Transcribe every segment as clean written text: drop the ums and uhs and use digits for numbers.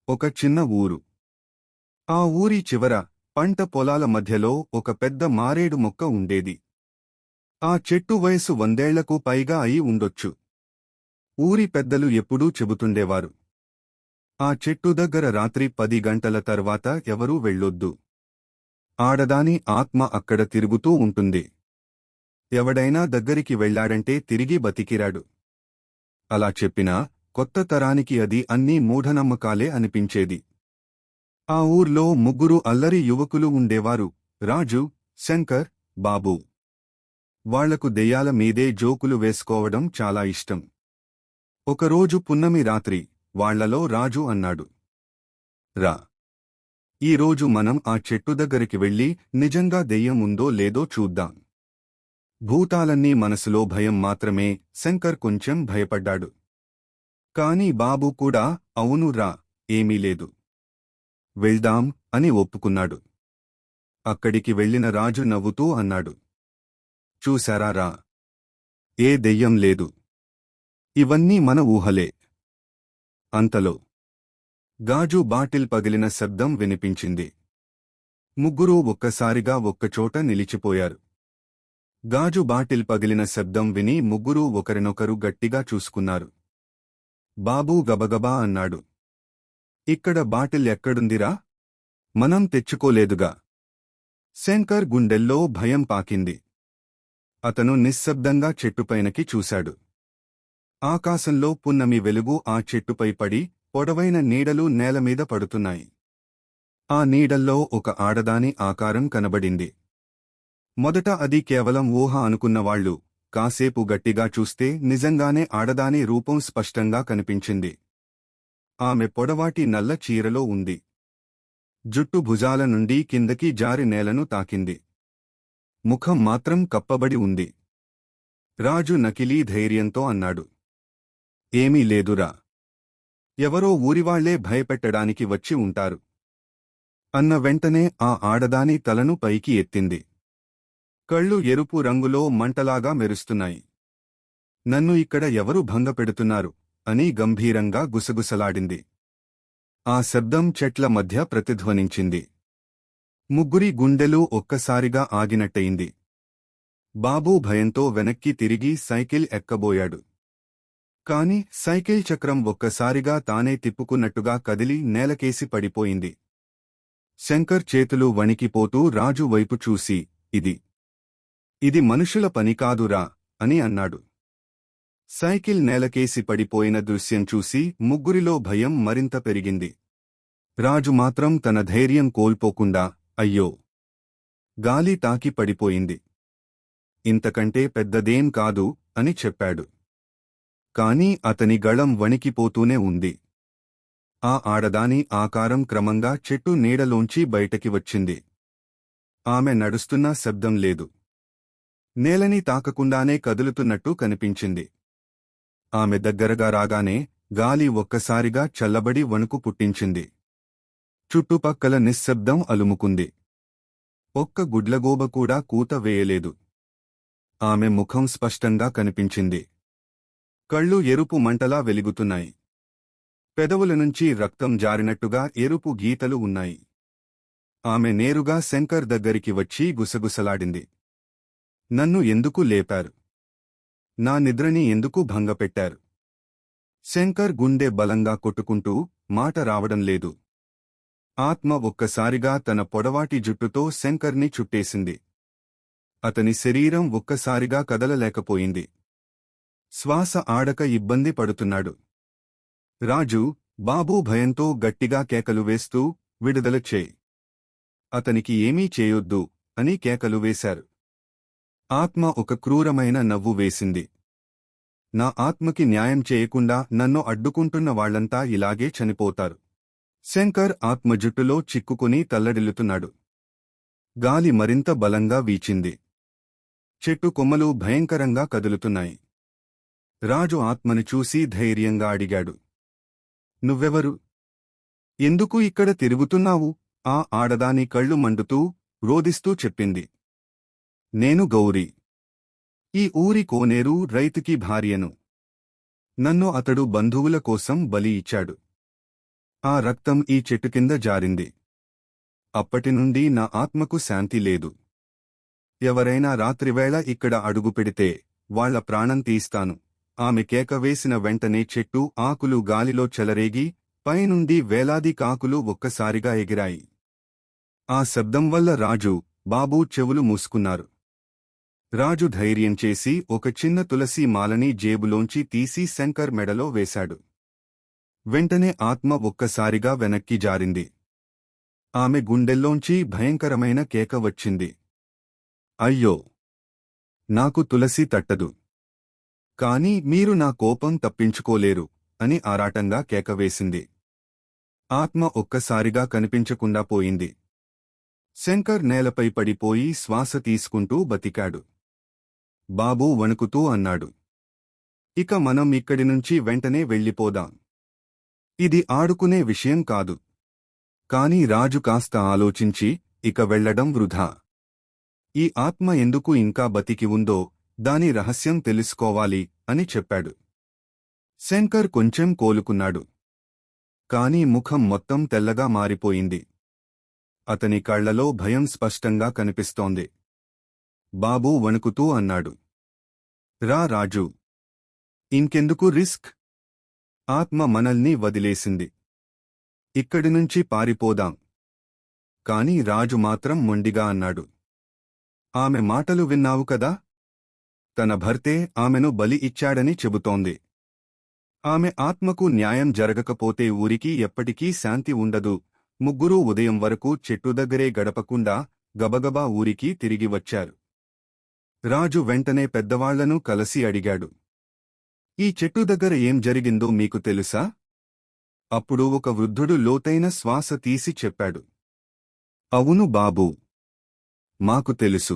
ఒక చిన్న ఊరు. ఆ ఊరి చివర పంట పొలాల మధ్యలో ఒక పెద్ద మారేడు మొక్క ఉండేది. ఆ చెట్టు వయసు 100 ఏళ్లకు పైగా అయి ఉండొచ్చు. ఊరి పెద్దలు ఎప్పుడూ చెబుతుండేవారు, ఆ చెట్టు దగ్గర రాత్రి 10 గంటల తర్వాత ఎవరూ వెళ్ళొద్దు. ఆడదాని ఆత్మ అక్కడ తిరుగుతూ ఉంటుంది. ఎవడైనా దగ్గరికి వెళ్లాడంటే తిరిగి బతికిరాడు. అలా చెప్పినా కొత్త తరానికి అది అన్నీ మూఢనమ్మకాలే అనిపించేది. ఆ ఊర్లో 3 అల్లరి యువకులు ఉండేవారు, రాజు, శంకర్, బాబూ. వాళ్లకు దెయ్యాల మీదే జోకులు వేసుకోవడం చాలా ఇష్టం. ఒకరోజు పున్నమి రాత్రి వాళ్లలో రాజు అన్నాడు, రా, ఈరోజు మనం ఆ చెట్టు దగ్గరికి వెళ్ళి నిజంగా దెయ్యం ఉందో లేదో చూద్దాం. భూతాలన్నీ మనసులో భయం మాత్రమే. శంకర్ కొంచెం భయపడ్డాడు. కాని బాబూ కూడా అవును రా, ఏమీ లేదు, వెళ్దాం అని ఒప్పుకున్నాడు. అక్కడికి వెళ్లిన రాజు నవ్వుతూ అన్నాడు, చూశారా రా, ఏ దెయ్యం లేదు, ఇవన్నీ మన ఊహలే. అంతలో గాజు బాటిల్ పగిలిన శబ్దం వినిపించింది. ముగ్గురూ ఒక్కసారిగా ఒక్కచోట నిలిచిపోయారు. గాజు బాటిల్ పగిలిన శబ్దం విని ముగ్గురూ ఒకరినొకరు గట్టిగా చూసుకున్నారు. బాబూ గబగబా అన్నాడు, ఇక్కడ బాటిల్ ఎక్కడుందిరా? మనం తెచ్చుకోలేదుగా. శంకర్ గుండెల్లో భయం పాకింది. అతను నిశ్శబ్దంగా చెట్టుపైనకి చూశాడు. ఆకాశంలో పున్నమి వెలుగు ఆ చెట్టుపై పడి పొడవైన నీడలు నేలమీద పడుతున్నాయి. ఆ నీడల్లో ఒక ఆడదాని ఆకారం కనబడింది. మొదట అది కేవలం ఊహ అనుకున్నవాళ్లు కాసేపు గట్టిగా చూస్తే నిజంగానే ఆడదాని రూపం స్పష్టంగా కనిపించింది. ఆమె పొడవాటి నల్ల చీరలో ఉంది. జుట్టు భుజాల నుండి కిందకి జారి నేలను తాకింది. ముఖం మాత్రం కప్పబడి ఉంది. రాజు నకిలీ ధైర్యంతో అన్నాడు, ఏమీ లేదురా, ఎవరో ఊరివాళ్లే భయపెట్టడానికి వచ్చి ఉంటారు. అన్న వెంటనే ఆ ఆడదాని తలను పైకి ఎత్తింది. కళ్ళు ఎరుపు రంగులో మంటలాగా మెరుస్తున్నాయి. నన్ను ఇక్కడ ఎవరు భంగపెడుతున్నారు అని గంభీరంగా గుసగుసలాడింది. ఆ శబ్దం చెట్ల మధ్య ప్రతిధ్వనించింది. ముగ్గురి గుండెలు ఒక్కసారిగా ఆగినట్టయింది. బాబూ భయంతో వెనక్కి తిరిగి సైకిల్ ఎక్కబోయాడు. కాని సైకిల్ చక్రం ఒక్కసారిగా తానే తిప్పుకున్నట్టుగా కదిలి నేలకేసి పడిపోయింది. శంకర్ చేతులు వణికిపోతూ రాజు వైపు చూసి, ఇది మనుషుల పని కాదురా అని అన్నాడు. సైకిల్ నేలకేసి పడిపోయిన దృశ్యం చూసి ముగ్గురిలో భయం మరింత పెరిగింది. రాజు మాత్రం తన ధైర్యం కోల్పోకుండా, అయ్యో, గాలి తాకి పడిపోయింది, ఇంతకంటే పెద్దదేం కాదు అని చెప్పాడు. కాని అతని గళం వణికిపోతూనే ఉంది. ఆ ఆడదాని ఆకారం క్రమంగా చెట్టు నీడలోంచి బయటకి వచ్చింది. ఆమె నడుస్తున్న శబ్దం లేదు. నేలని తాకకుండానే కదులుతున్నట్టు కనిపించింది. ఆమె దగ్గరగా రాగానే గాలి ఒక్కసారిగా చల్లబడి వణుకు పుట్టించింది. చుట్టుపక్కల నిశ్శబ్దం అలుముకుంది. ఒక్క గుడ్లగూబ కూడా కూత వేయలేదు. ఆమె ముఖం స్పష్టంగా కనిపించింది. కళ్ళు ఎరుపు మంటలా వెలుగుతున్నాయి. పెదవుల నుంచి రక్తం జారినట్టుగా ఎరుపు గీతలు ఉన్నాయి. ఆమె నేరుగా శంకర్ దగ్గరికి వచ్చి గుసగుసలాడింది. నన్ను ఎందుకు లేపారు? నా నిద్రని ఎందుకు భంగపెట్టారు? శంకర్ గుండె బలంగా కొట్టుకుంటూ, మాట రావడం లేదు. ఆత్మ ఒక్కసారిగా తన పొడవాటి జుట్టుతో శంకర్ని చుట్టేసింది. అతని శరీరం ఒక్కసారిగా కదలలేకపోయింది. శ్వాస ఆడక ఇబ్బంది పడుతున్నాడు. రాజు, బాబూ భయంతో గట్టిగా కేకలు వేస్తూ, విడుదల చేయి, అతనికి ఏమీ చేయొద్దు అని కేకలు వేశారు. ఆత్మ ఒక క్రూరమైన నవ్వు వేసింది. నా ఆత్మకి న్యాయం చేయకుండా నన్ను అడ్డుకుంటున్న వాళ్లంతా ఇలాగే చనిపోతారు. శంకర్ ఆత్మ జుట్టులో చిక్కుకుని తల్లడిల్లుతున్నాడు. గాలి మరింత బలంగా వీచింది. చెట్టు కొమ్మలు భయంకరంగా కదులుతున్నాయి. రాజు ఆత్మను చూసి ధైర్యంగా అడిగాడు, నువ్వెవరు? ఎందుకు ఇక్కడ తిరుగుతున్నావు? ఆ ఆడదాని కళ్ళు మండుతూ, రోదిస్తూ చెప్పింది, నేను గౌరీ, ఈ ఊరి కోనేరు రైతుకి భార్యను. నన్ను అతడు బంధువుల కోసం బలి ఇచ్చాడు. ఆ రక్తం ఈ చెట్టు కింద జారింది. అప్పటినుండి నా ఆత్మకు శాంతి లేదు. ఎవరైనా రాత్రివేళ ఇక్కడ అడుగుపెడితే వాళ్ల ప్రాణం తీస్తాను. ఆమె కేక వేసిన వెంటనే చెట్టు ఆకులు గాలిలో చెలరేగి పైనుండి వేలాది కాకులు ఒక్కసారిగా ఎగిరాయి. ఆ శబ్దం వల్ల రాజు, బాబూ చెవులు మూసుకున్నారు. రాజు ధైర్యం చేసి ఒక చిన్న తులసి మాలని జేబులోంచి తీసి శంకర్ మెడలో వేశాడు. వెంటనే ఆత్మ ఒక్కసారిగా వెనక్కి జారింది. ఆమె గుండెల్లోంచి భయంకరమైన కేక వచ్చింది. అయ్యో! నాకు తులసి తట్టదు. కాని మీరు నా కోపం తప్పించుకోలేరు అని ఆరాటంగా కేకవేసింది. ఆత్మ ఒక్కసారిగా కనిపించకుండా పోయింది. శంకర్ నేలపై పడిపోయి శ్వాస తీసుకుంటూ బతికాడు. బాబూ వణుకుతూ అన్నాడు, ఇక మనం ఇక్కడి నుంచి వెంటనే వెళ్ళిపోదాం. ఇది ఆడుకునే విషయం కాదు. కాని రాజు కాస్త ఆలోచించి, ఇక వెళ్లడం వృధా. ఈ ఆత్మ ఎందుకు ఇంకా బతికి ఉందో దాని రహస్యం తెలుసుకోవాలి అని చెప్పాడు. శంకర్ కొంచెం కోలుకున్నాడు. కాని ముఖం మొత్తం తెల్లగా మారిపోయింది. అతని కళ్లలో భయం స్పష్టంగా కనిపిస్తోంది. బాబూ వణుకుతూ అన్నాడు, రా రాజు. ఇంకెందుకు రిస్క్? ఆత్మ మనల్ని వదిలేసింది. ఇక్కడినుంచి పారిపోదాం. కాని రాజు మాత్రం మొండిగా అన్నాడు, ఆమె మాటలు విన్నావు కదా? తన భర్తే ఆమెను బలి ఇచ్చాడని చెబుతోంది. ఆమె ఆత్మకు న్యాయం జరగకపోతే ఊరికి ఎప్పటికీ శాంతి ఉండదు. ముగ్గురూ ఉదయం వరకు చెట్టు దగ్గరే గడపకుండా గబగబా ఊరికి తిరిగి వచ్చారు. రాజు వెంటనే పెద్దవాళ్లను కలసి అడిగాడు, ఈ చెట్టు దగ్గర ఏం జరిగిందో మీకు తెలుసా? అప్పుడు ఒక వృద్ధుడు లోతైన శ్వాస తీసి చెప్పాడు, అవును బాబూ, మాకు తెలుసు.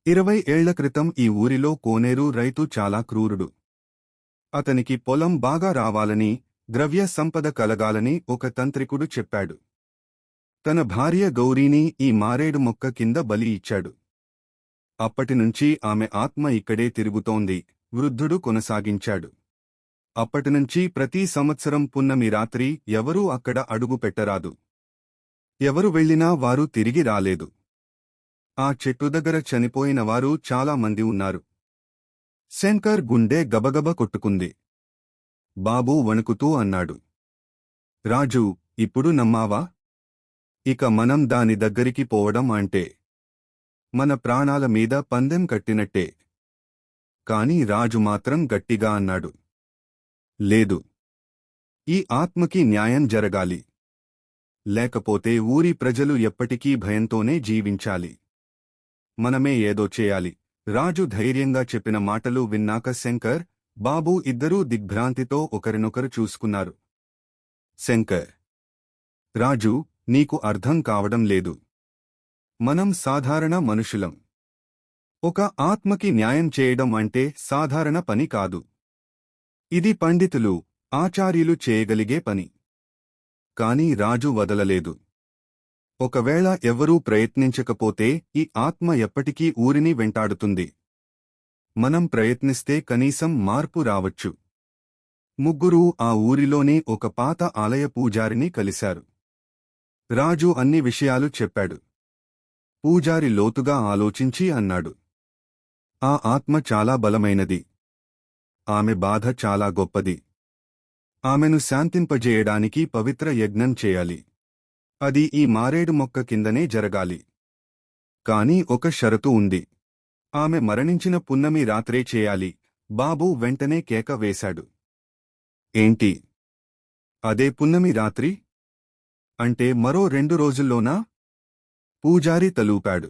20 ఏళ్ల క్రితం ఈ ఊరిలో కోనేరు రైతు చాలా క్రూరుడు. అతనికి పొలం బాగా రావాలని, ద్రవ్య సంపద కలగాలని ఒక తంత్రికుడు చెప్పాడు. తన భార్య గౌరీని ఈ మారేడు మొక్క కింద బలి ఇచ్చాడు. అప్పటినుంచి ఆమె ఆత్మ ఇక్కడే తిరుగుతోంది, వృద్ధుడు కొనసాగించాడు. అప్పటినుంచి ప్రతి సంవత్సరం పున్నమి రాత్రి ఎవరూ అక్కడ అడుగు పెట్టరాదు. ఎవరు వెళ్లినా వారు తిరిగి రాలేదు. ఆ చెట్టు దగ్గర చనిపోయిన వారు చాలా మంది ఉన్నారు. శంకర్ గుండె గబగబ కొట్టుకుంది. బాబూ వణుకుతూ అన్నాడు, రాజు, ఇప్పుడు నమ్మావా? ఇక మనం దాని దగ్గరికి పోవడం అంటే మన ప్రాణాల మీద పందెం కట్టినట్టే. కాని రాజు మాత్రం గట్టిగా అన్నాడు, లేదు. ఈ ఆత్మకి న్యాయం జరగాలి. లేకపోతే ఊరి ప్రజలు ఎప్పటికీ భయంతోనే జీవించాలి. మనమే ఏదో చేయాలి. రాజు ధైర్యంగా చెప్పిన మాటలు విన్నాక శంకర్, బాబూ ఇద్దరూ దిగ్భ్రాంతితో ఒకరినొకరు చూసుకున్నారు. శంకర్, రాజు, నీకు అర్థం కావడం లేదు. మనం సాధారణ మనుషులం. ఒక ఆత్మకి న్యాయం చేయడం అంటే సాధారణ పని కాదు. ఇది పండితులు, ఆచార్యులు చేయగలిగే పని. కాని రాజు వదలలేదు. ఒకవేళ ఎవరూ ప్రయత్నించకపోతే ఈ ఆత్మ ఎప్పటికీ ఊరిని వెంటాడుతుంది. మనం ప్రయత్నిస్తే కనీసం మార్పు రావచ్చు. ముగ్గురూ ఆ ఊరిలోనే ఒక పాత ఆలయ పూజారిని కలిశారు. రాజు అన్ని విషయాలు చెప్పాడు. పూజారి లోతుగా ఆలోచించి అన్నాడు, ఆ ఆత్మ చాలా బలమైనది. ఆమె బాధ చాలా గొప్పది. ఆమెను శాంతింపజేయడానికి పవిత్ర యజ్ఞం చేయాలి. అది ఈ మారేడు మొక్క కిందనే జరగాలి. కాని ఒక షరతు ఉంది. ఆమె మరణించిన పున్నమి రాత్రే చేయాలి. బాబూ వెంటనే కేక వేశాడు. ఏంటి? అదే పున్నమి రాత్రి? అంటే మరో 2 రోజుల్లోనా? పూజారి తలూపాడు.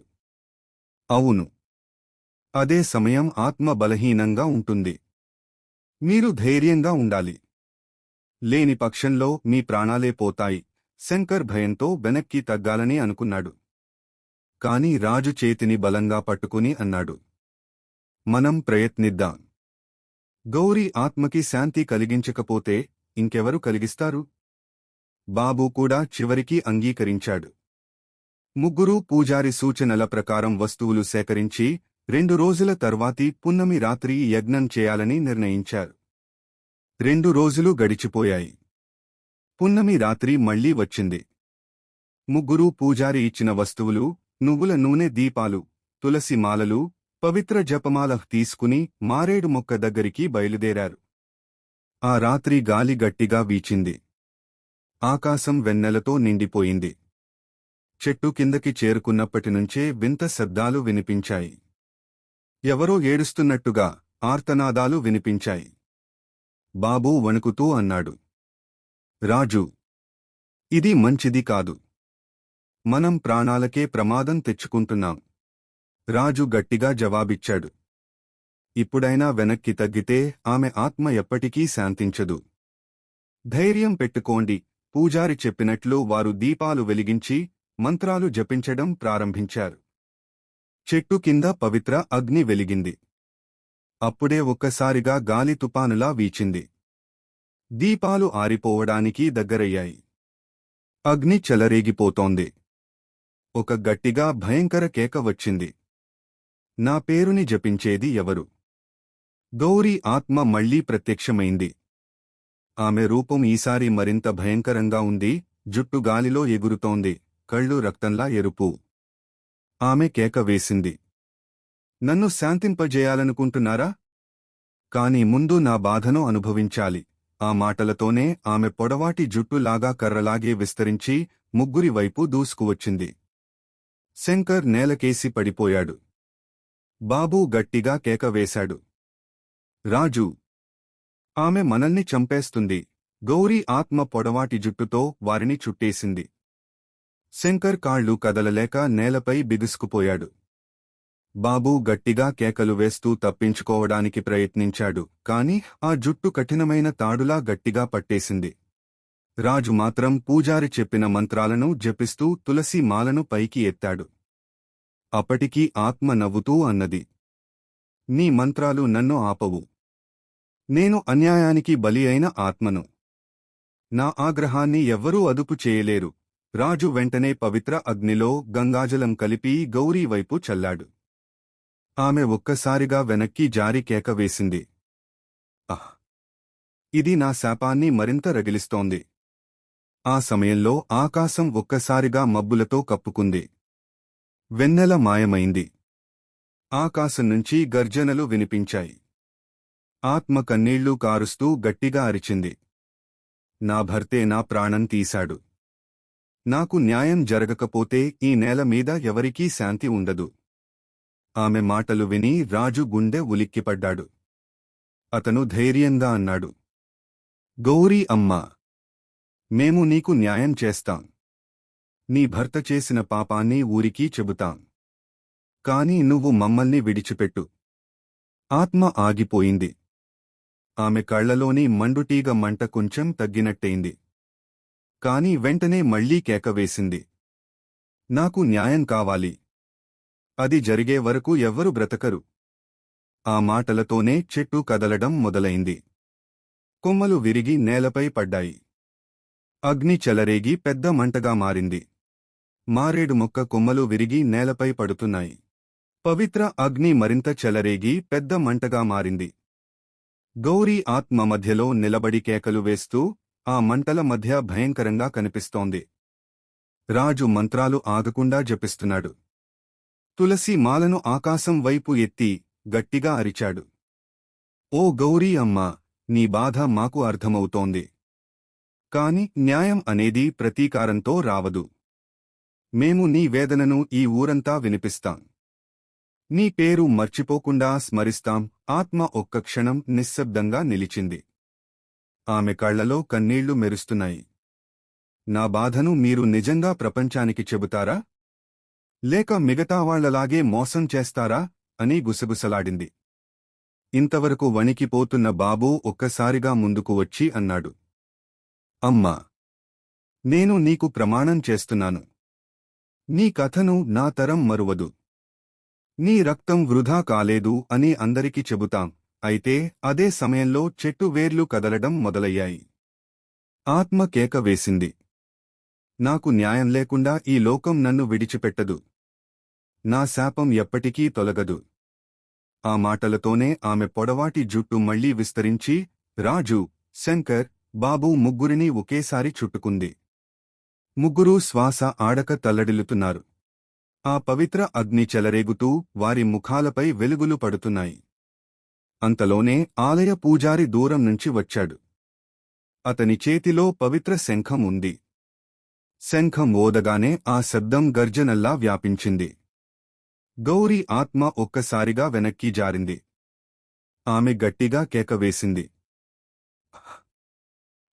అవును. అదే సమయం ఆత్మ బలహీనంగా ఉంటుంది. మీరు ధైర్యంగా ఉండాలి. లేని పక్షంలో మీ ప్రాణాలే పోతాయి. శంకర్ భయంతో వెనక్కి తగ్గాలని అనుకున్నాడు. కాని రాజు చేతిని బలంగా పట్టుకుని అన్నాడు, మనం ప్రయత్నిద్దాం. గౌరీ ఆత్మకి శాంతి కలిగించకపోతే ఇంకెవరు కలిగిస్తారు? బాబూ కూడా చివరికి అంగీకరించాడు. ముగ్గురూ పూజారి సూచనల ప్రకారం వస్తువులు సేకరించి 2 రోజుల తర్వాతి పున్నమి రాత్రి యజ్ఞం చేయాలని నిర్ణయించారు. 2 రోజులు గడిచిపోయాయి. పున్నమి రాత్రి మళ్లీ వచ్చింది. ముగ్గురూ పూజారి ఇచ్చిన వస్తువులు, నువ్వుల నూనె దీపాలు, తులసి మాలలు, పవిత్ర జపమాల తీసుకుని మారేడు మొక్క దగ్గరికి బయలుదేరారు. ఆ రాత్రి గాలి గట్టిగా వీచింది. ఆకాశం వెన్నెలతో నిండిపోయింది. చెట్టు కిందకి చేరుకున్నప్పటినుంచే వింత శబ్దాలు వినిపించాయి. ఎవరో ఏడుస్తున్నట్టుగా ఆర్తనాదాలు వినిపించాయి. బాబూ వణుకుతూ అన్నాడు, రాజు, ఇది మంచిది కాదు. మనం ప్రాణాలకే ప్రమాదం తెచ్చుకుంటున్నాం. రాజు గట్టిగా జవాబిచ్చాడు, ఇప్పుడైనా వెనక్కి తగ్గితే ఆమె ఆత్మ ఎప్పటికీ శాంతించదు. ధైర్యం పెట్టుకోండి. పూజారి చెప్పినట్లు వారు దీపాలు వెలిగించి మంత్రాలు జపించడం ప్రారంభించారు. చెట్టు కింద పవిత్ర అగ్ని వెలిగింది. అప్పుడే ఒక్కసారిగా గాలి తుపానులా వీచింది. దీపాలు ఆరిపోవడానికి దగ్గరయ్యాయి. అగ్ని చెలరేగిపోతోంది. ఒక గట్టిగా భయంకర కేక వచ్చింది. నా పేరుని జపించేది ఎవరు? గౌరీ ఆత్మ మళ్లీ ప్రత్యక్షమైంది. ఆమె రూపం ఈసారి మరింత భయంకరంగా ఉంది. జుట్టు గాలిలో ఎగురుతోంది, కళ్ళు రక్తంలా ఎరుపు. ఆమె కేక వేసింది, నన్ను శాంతింపజేయాలనుకుంటున్నారా? కాని ముందు నా బాధను అనుభవించాలి. ఆ మాటలతోనే ఆమె పొడవాటి జుట్టులాగా కర్రలాగే విస్తరించి ముగ్గురి వైపు దూసుకువచ్చింది. శంకర్ నేలకేసి పడిపోయాడు. బాబూ గట్టిగా కేక వేశాడు, రాజు, ఆమె మనల్ని చంపేస్తుంది. గౌరీ ఆత్మ పొడవాటి జుట్టుతో వారిని చుట్టేసింది. శంకర్ కాళ్ళు కదలలేక నేలపై బిగుసుకుపోయాడు. బాబూ గట్టిగా కేకలు వేస్తూ తప్పించుకోవడానికి ప్రయత్నించాడు, కాని ఆ జుట్టు కఠినమైన తాడులా గట్టిగా పట్టేసింది. రాజు మాత్రం పూజారి చెప్పిన మంత్రాలను జపిస్తూ తులసి మాలను పైకి ఎత్తాడు. అప్పటికీ ఆత్మ నవ్వుతూ అన్నది, నీ మంత్రాలు నన్ను ఆపవు. నేను అన్యాయానికి బలి అయిన ఆత్మను. నా ఆగ్రహాన్ని ఎవ్వరూ అదుపు చేయలేరు. రాజు వెంటనే పవిత్ర అగ్నిలో గంగాజలం కలిపి గౌరీ వైపు చల్లాడు. ఆమె ఒక్కసారిగా వెనక్కి జారి కేక వేసింది, ఆహ్! ఇది నా శాపాన్ని మరింత రగిలిస్తోంది. ఆ సమయంలో ఆకాశం ఒక్కసారిగా మబ్బులతో కప్పుకుంది. వెన్నెల మాయమైంది. ఆకాశం నుంచి గర్జనలు వినిపించాయి. ఆత్మ కన్నీళ్లు కారుస్తూ గట్టిగా అరిచింది, నా భర్తే నా ప్రాణం తీశాడు. నాకు న్యాయం జరగకపోతే ఈ నేల మీద ఎవరికీ శాంతి ఉండదు. ఆమె మాటలు విని రాజు గుండె ఉలిక్కిపడ్డాడు. అతను ధైర్యంగా అన్నాడు, గౌరీ అమ్మా, మేము నీకు న్యాయం చేస్తాం. నీ భర్త చేసిన పాపాన్ని ఊరికీ చెబుతాం. కాని నువ్వు మమ్మల్ని విడిచిపెట్టు. ఆత్మ ఆగిపోయింది. ఆమె కళ్లలోని మండుటీగ మంట కొంచెం తగ్గినట్టయింది. కాని వెంటనే మళ్లీ కేకవేసింది, నాకు న్యాయం కావాలి. అది జరిగే వరకు ఎవ్వరు బ్రతకరు. ఆ మాటలతోనే చెట్టు కదలడం మొదలైంది. కొమ్మలు విరిగి నేలపై పడ్డాయి. అగ్ని చెలరేగి పెద్ద మంటగా మారింది. మారేడు మొక్క కొమ్మలు విరిగి నేలపై పడుతున్నాయి. పవిత్ర అగ్ని మరింత చెలరేగి పెద్ద మంటగా మారింది. గౌరీ ఆత్మ మధ్యలో నిలబడి కేకలు వేస్తూ ఆ మంటల మధ్య భయంకరంగా కనిపిస్తోంది. రాజు మంత్రాలు ఆగకుండా జపిస్తున్నాడు. తులసి మాలను ఆకాశం వైపు ఎత్తి గట్టిగా అరిచాడు, ఓ గౌరీ అమ్మా, నీ బాధ మాకు అర్థమవుతోంది. కాని న్యాయం అనేది ప్రతీకారంతో రావదు. మేము నీ వేదనను ఈ ఊరంతా వినిపిస్తాం. నీ పేరు మర్చిపోకుండా స్మరిస్తాం. ఆత్మ ఒక్క క్షణం నిశ్శబ్దంగా నిలిచింది. ఆమె కళ్లలో కన్నీళ్లు మెరుస్తున్నాయి. నా బాధను మీరు నిజంగా ప్రపంచానికి చెబుతారా? లేక మిగతావాళ్లలాగే మోసం చేస్తారా అని గుసగుసలాడింది. ఇంతవరకు వణికిపోతున్న బాబూ ఒక్కసారిగా ముందుకు వచ్చి అన్నాడు, అమ్మా, నేను నీకు ప్రమాణం చేస్తున్నాను. నీ కథను నా తరం మరువదు. నీ రక్తం వృధా కాలేదు అని అందరికీ చెబుతాం. అయితే అదే సమయంలో చెట్టు వేర్లు కదలడం మొదలయ్యాయి. ఆత్మ కేక వేసింది, నాకు న్యాయం లేకుండా ఈ లోకం నన్ను విడిచిపెట్టదు. నా శాపం ఎప్పటికీ తొలగదు. ఆ మాటలతోనే ఆమె పొడవాటి జుట్టు మళ్లీ విస్తరించి రాజు, శంకర్, బాబు ముగ్గురిని ఒకేసారి చుట్టుకుంది. ముగ్గురూ శ్వాస ఆడక తల్లడిల్లుతున్నారు. ఆ పవిత్ర అగ్ని చెలరేగుతూ వారి ముఖాలపై వెలుగులు పడుతున్నాయి. అంతలోనే ఆలయ పూజారి దూరం నుంచి వచ్చాడు. అతని చేతిలో పవిత్ర శంఖం ఉంది. శంఖం ఓదగానే ఆ శబ్దం గర్జనల్లా వ్యాపించింది. గౌరీ ఆత్మ ఒక్కసారిగా వెనక్కి జారింది. ఆమె గట్టిగా కేకవేసింది.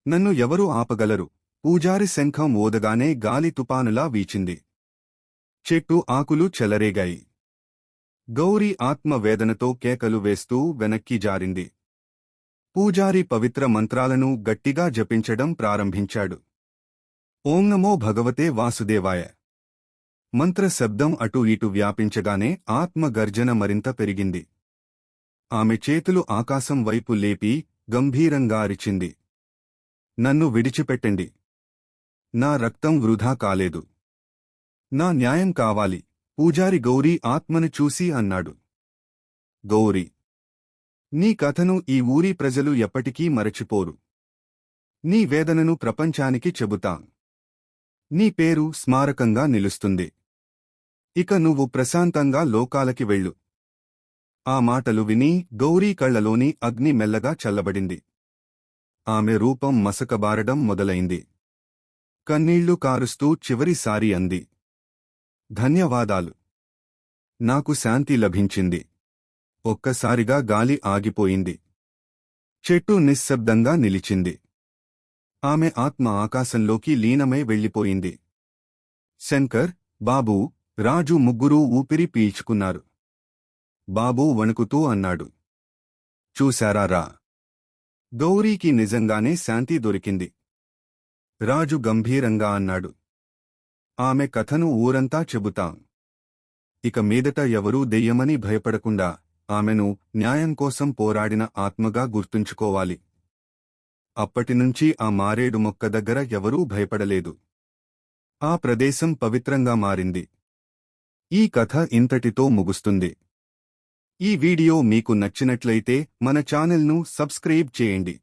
నన్ను ఎవరు ఆపగలరు? పూజారి శంఖం ఓదగానే గాలి తుపానులా వీచింది. చెట్టు ఆకులు చెలరేగాయి. గౌరీ ఆత్మ వేదనతో కేకలు వేస్తూ వెనక్కి జారింది. పూజారి పవిత్ర మంత్రాలను గట్టిగా జపించడం ప్రారంభించాడు. ఓం నమో భగవతే వాసుదేవాయ. మంత్ర శబ్దం అటు ఇటు వ్యాపించగానే ఆత్మ గర్జన మరింత పెరిగింది. ఆమె చేతులు ఆకాశం వైపు లేపి గంభీరంగా అరిచింది. నన్ను విడిచిపెట్టండి. నా రక్తం వృధా కాలేదు. నా న్యాయం కావాలి. పూజారి గౌరీ ఆత్మను చూసి అన్నాడు. గౌరీ, నీ కథను ఈ ఊరి ప్రజలు ఎప్పటికీ మరచిపోరు. నీ వేదనను ప్రపంచానికి చెబుతాం. నీ పేరు స్మారకంగా నిలుస్తుంది. ఇక నువ్వు ప్రశాంతంగా లోకాలకి వెళ్ళు. ఆ మాటలు విని గౌరీ కళ్లలోని అగ్ని మెల్లగా చల్లబడింది. ఆమె రూపం మసకబారడం మొదలైంది. కన్నీళ్లు కారుస్తూ చివరిసారి అంది. ధన్యవాదాలు. నాకు శాంతి లభించింది. ఒక్కసారిగా గాలి ఆగిపోయింది. చెట్టు నిశ్శబ్దంగా నిలిచింది. ఆమె ఆత్మ ఆకాశంలోకి లీనమై వెళ్ళిపోయింది. శంకర్, బాబూ, రాజు ముగ్గురూ ఊపిరి పీల్చుకున్నారు. బాబూ వణుకుతూ అన్నాడు. చూశారా? గౌరీకి నిజంగానే శాంతి దొరికింది. రాజు గంభీరంగా అన్నాడు. ఆమె కథను ఊరంతా చెబుతాం. ఇక మీదట ఎవరూ దెయ్యమని భయపడకుండా ఆమెను న్యాయం కోసం పోరాడిన ఆత్మగా గుర్తుంచుకోవాలి. అప్పటినుంచి ఆ మారేడు మొక్క దగ్గర ఎవరూ భయపడలేదు. ఆ ప్రదేశం పవిత్రంగా మారింది. ఈ కథ ఇంతటితో ముగుస్తుంది. ఈ వీడియో మీకు నచ్చినట్లయితే మన ఛానల్ను సబ్స్క్రైబ్ చేయండి.